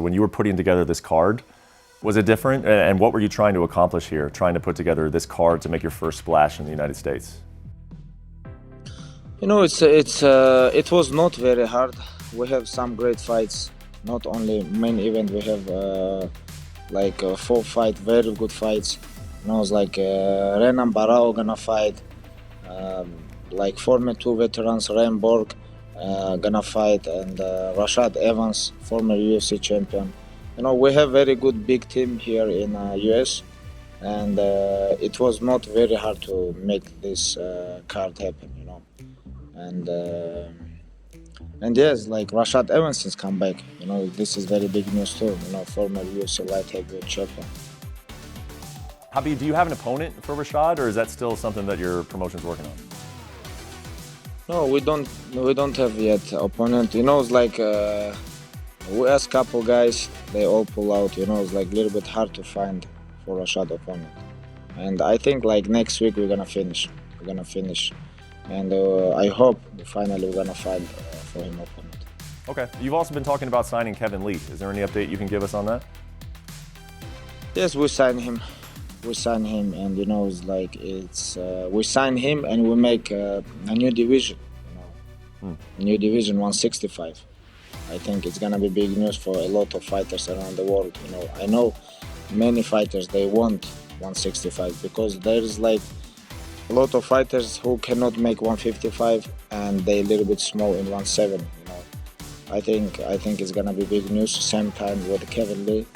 When you were putting together this card, was it different? And what were you trying to accomplish here, trying to put together this card to make your first splash in the United States? You know, it was not very hard. We have some great fights. Not only main event, we have like 4 very good fights. You know, it's like Renan Barao gonna fight, like former 2 veterans, Ren Borg gonna fight, and Reshad Evans, former UFC champion. You know, we have very good big team here in US, and it was not very hard to make this card happen. You know, and yes, like Reshad Evans has come back. You know, this is very big news too. You know, former UFC light heavyweight champion. Khabib, do you have an opponent for Reshad, or is that still something that your promotion's working on? No, we don't have yet opponent. You know, it's like we asked couple guys, they all pull out. You know, it's like a little bit hard to find for Reshad opponent. And I think like next week we're gonna finish. And I hope finally we're gonna find for him opponent. Okay. You've also been talking about signing Kevin Lee. Is there any update you can give us on that? Yes, we signed him. And you know, it's like we sign him and we make a new division. You know, a new division 165. I think it's gonna be big news for a lot of fighters around the world. You know, I know many fighters they want 165 because there is like a lot of fighters who cannot make 155 and they a little bit small in 170. You know, I think it's gonna be big news. Same time with Kevin Lee.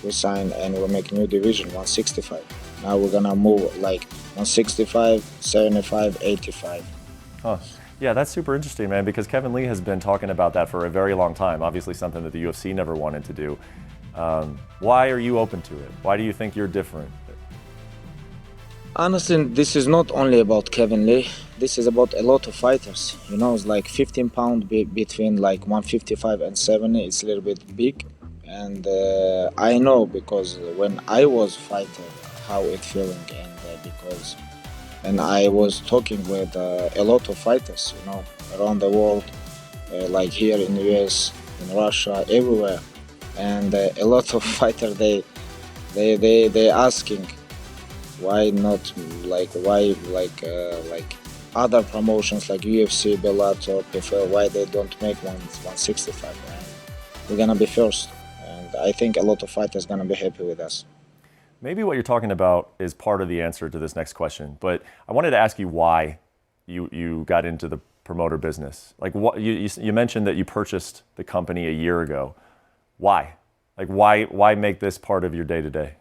We sign and we make new division 165. Now we're gonna move like 165, 75, 85. Huh. Yeah, that's super interesting, man, because Kevin Lee has been talking about that for a very long time. Obviously something that the UFC never wanted to do. Why are you open to it? Why do you think you're different? Honestly, this is not only about Kevin Lee. This is about a lot of fighters. You know, it's like 15 pounds between like 155 and 70. It's a little bit big. And I know because when I was fighting, how it feeling, and I was talking with a lot of fighters, you know, around the world, like here in the US, in Russia, everywhere, and a lot of fighters they asking why not like other promotions like UFC, Bellator, PFL, why they don't make 165? And we're gonna be first. I think a lot of fighters are going to be happy with us. Maybe what you're talking about is part of the answer to this next question, but I wanted to ask you why you got into the promoter business. Like what you mentioned that you purchased the company a year ago. Why? Like why make this part of your day-to-day?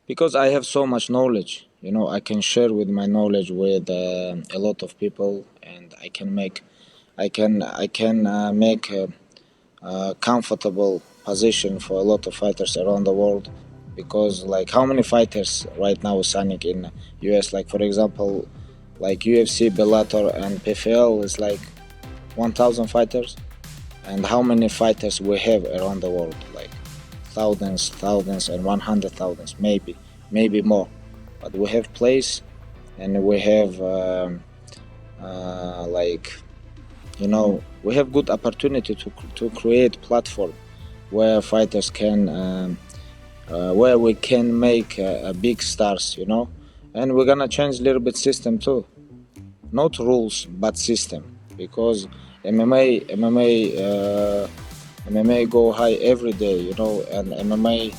Because I have so much knowledge. You know, I can share with my knowledge with a lot of people, and I can make comfortable position for a lot of fighters around the world, because like how many fighters right now are signing in US, like for example like UFC, Bellator and PFL is like 1,000 fighters, and how many fighters we have around the world, like thousands and 100,000, maybe more, but we have place and we have like, you know, we have good opportunity to create platform where fighters can, where we can make big stars, you know, and we're gonna change a little bit system too, not rules but system, because MMA go high every day, you know, and MMA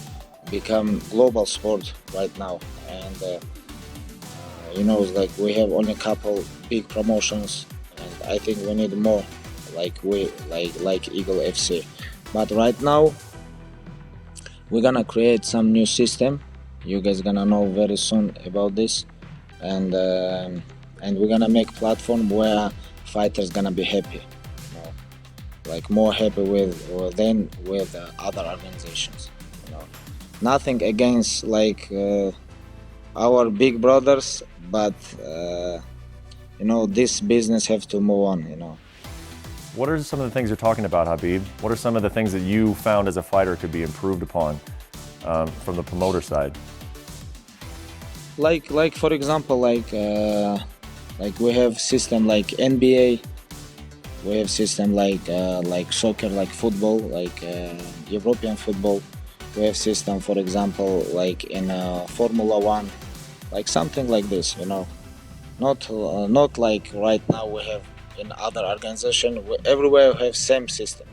become global sport right now, and you know, it's like we have only a couple big promotions, and I think we need more. Like Eagle FC, but right now we're gonna create some new system. You guys gonna know very soon about this, and we're gonna make platform where fighters gonna be happy, you know, like more happy with other organizations. You know, nothing against like our big brothers, but you know, this business have to move on. You know. What are some of the things you're talking about, Khabib? What are some of the things that you found as a fighter could be improved upon from the promoter side? Like for example, like we have system like NBA, We have system like soccer, like football, like European football. We have system, for example, like in Formula One, like something like this, you know. Not like right now we have in other organization. Everywhere we have same system.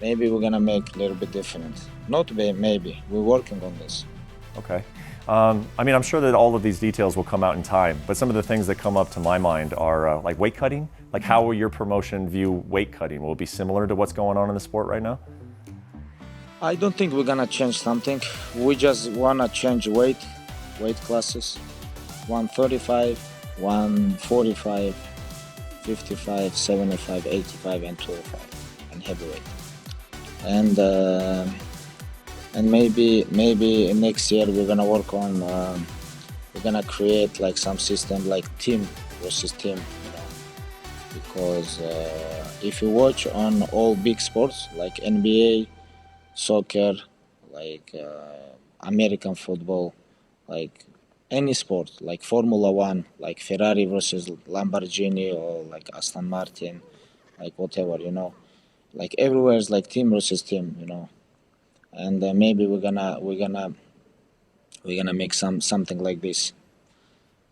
Maybe we're gonna make a little bit different. Not maybe. We're working on this. Okay. I mean, I'm sure that all of these details will come out in time, but some of the things that come up to my mind are like weight cutting. Like, how will your promotion view weight cutting? Will it be similar to what's going on in the sport right now? I don't think we're gonna change something. We just wanna change weight classes. 135, 145, 55, 75, 85, and 205, and heavyweight. And maybe next year we're gonna work on. We're gonna create like some system like team versus team, you know, because if you watch on all big sports like NBA, soccer, like American football, like any sport, like Formula One, like Ferrari versus Lamborghini or like Aston Martin, like whatever, you know, like everywhere is like team versus team, you know, and maybe we're gonna make something like this,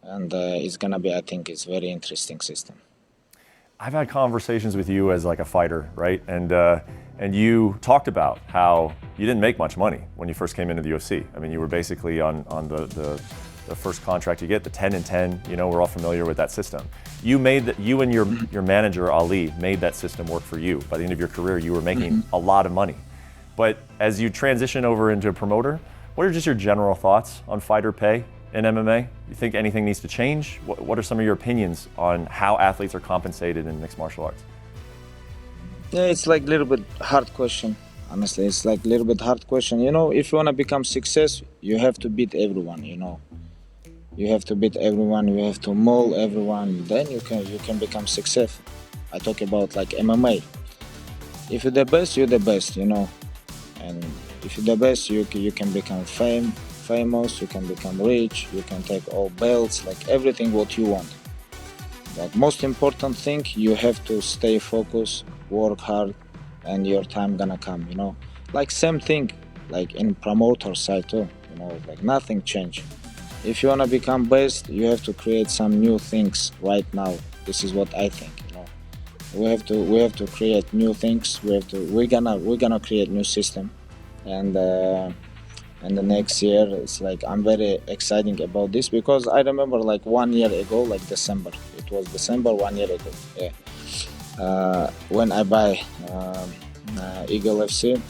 and it's gonna be, I think, it's very interesting system. I've had conversations with you as like a fighter, right? And you talked about how you didn't make much money when you first came into the UFC. I mean, you were basically on the first contract you get, the 10 and 10. You know, we're all familiar with that system. You and your manager Ali made that system work for you. By the end of your career, you were making a lot of money. But as you transition over into a promoter, what are just your general thoughts on fighter pay in MMA? You think anything needs to change? What are some of your opinions on how athletes are compensated in mixed martial arts? Yeah, it's like a little bit hard question. Honestly, it's like a little bit hard question. You know, if you wanna become success, you have to beat everyone. You know, you have to beat everyone. You have to maul everyone. Then you can become success. I talk about like MMA. If you're the best, you're the best. You know, and if you're the best, you can become famous. You can become rich. You can take all belts, like everything what you want. But most important thing, you have to stay focused, work hard, and your time gonna come, you know. Like same thing, like in promoter side too, you know, like nothing change. If you wanna become best, you have to create some new things right now. This is what I think, you know. We have to create new things. We're gonna create new system, and the next year it's like I'm very excited about this because I remember like 1 year ago, like December. It was December 1 year ago. Yeah. When I buy Eagle FC,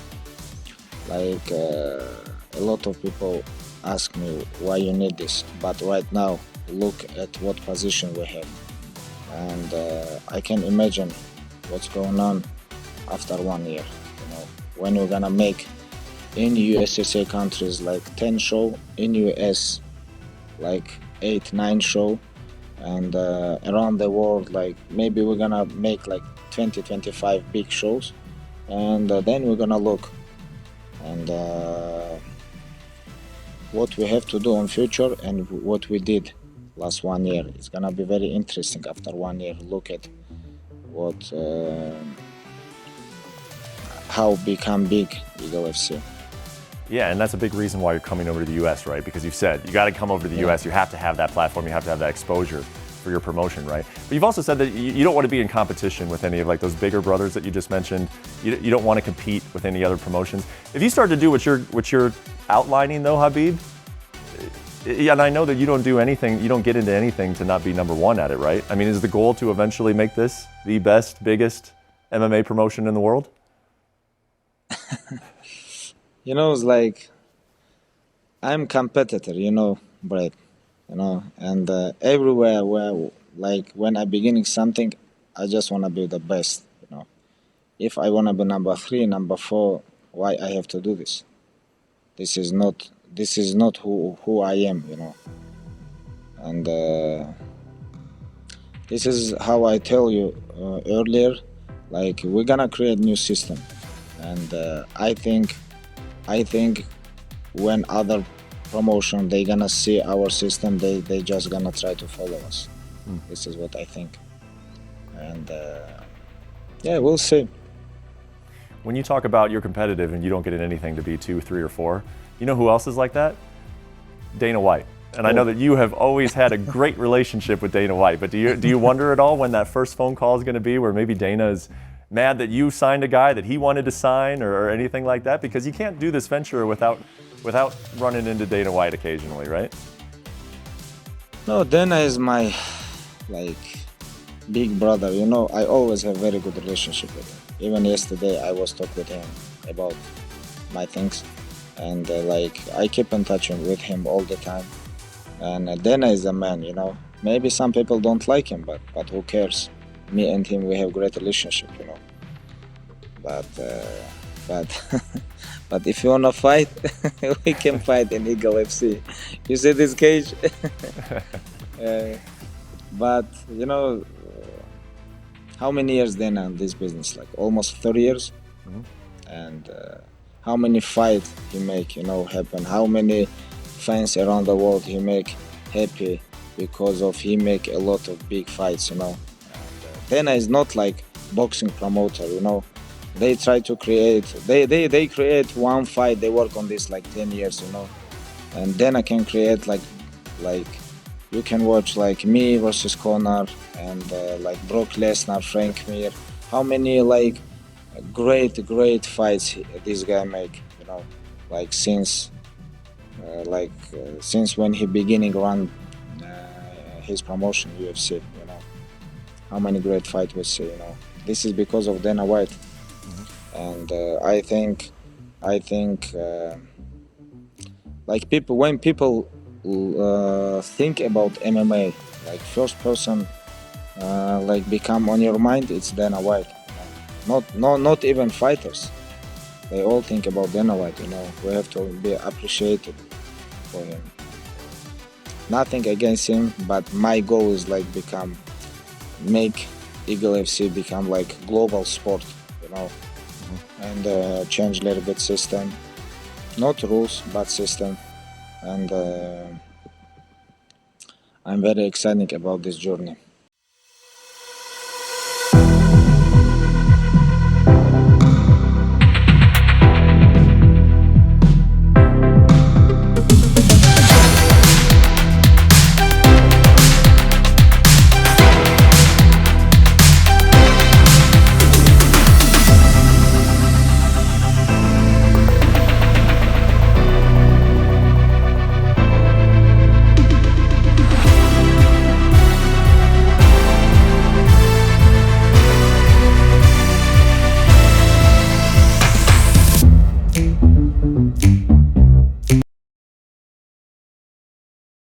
like a lot of people ask me why you need this, but right now look at what position we have, and I can imagine what's going on after 1 year. You know, when we're gonna make in USSA countries like 10 show, in US like 8-9 show, and around the world like maybe we're gonna make like 20-25 big shows, and then we're gonna look and what we have to do in future and what we did last 1 year. It's gonna be very interesting after 1 year. Look at what how become big Eagle FC. Yeah, and that's a big reason why you're coming over to the US, right? Because you've said you got to come over to the US. You have to have that platform. You have to have that exposure for your promotion, right? But you've also said that you don't want to be in competition with any of like those bigger brothers that you just mentioned. You don't want to compete with any other promotions. If you start to do what you're outlining, though, Khabib, and I know that you don't do anything, you don't get into anything to not be number one at it, right? I mean, is the goal to eventually make this the best, biggest MMA promotion in the world? You know, it's like I'm competitor, you know, Brad, you know, and everywhere where, like, when I beginning something, I just want to be the best, you know. If I want to be number 3, number 4, why I have to do this? This is not who I am, you know. And this is how I tell you earlier, like, we're gonna create new system, and I think when other promotion they gonna see our system, they just gonna try to follow us. This is what I think, and Yeah, we'll see. When you talk about you're competitive and you don't get in anything to be 2, 3, or 4, you know who else is like that? Dana White. And I know that you have always had a great relationship with Dana White, but do you wonder at all when that first phone call is going to be where maybe Dana is mad that you signed a guy that he wanted to sign or anything like that? Because you can't do this venture without running into Dana White occasionally, right? No, Dana is my like big brother. You know, I always have very good relationship with him. Even yesterday, I was talking with him about my things, and like I keep in touch with him all the time. And Dana is a man, you know. Maybe some people don't like him, but who cares? Me and him, we have great relationship, you know. But but if you wanna fight, we can fight in Eagle FC. You see this cage? But you know, how many years Dana in this business? Like almost 30 years. Mm-hmm. And how many fights he make, you know, happen? How many fans around the world he make happy because of he make a lot of big fights, you know. And Dana is not like boxing promoter, you know. They try to create, they create one fight, they work on this like 10 years, you know. And Dana can create like you can watch like me versus Conor and like Brock Lesnar, Frank Mir. How many like great fights this guy make, you know, like since when he beginning run his promotion UFC, you know, how many great fights we see, you know. This is because of Dana White. And I think like when people think about MMA, like first person like become on your mind, it's Dana White. Not even fighters. They all think about Dana White, you know. We have to be appreciated for him. Nothing against him, but my goal is like make Eagle FC become like global sport, you know, and change a little bit system, not rules, but system. And I'm very excited about this journey.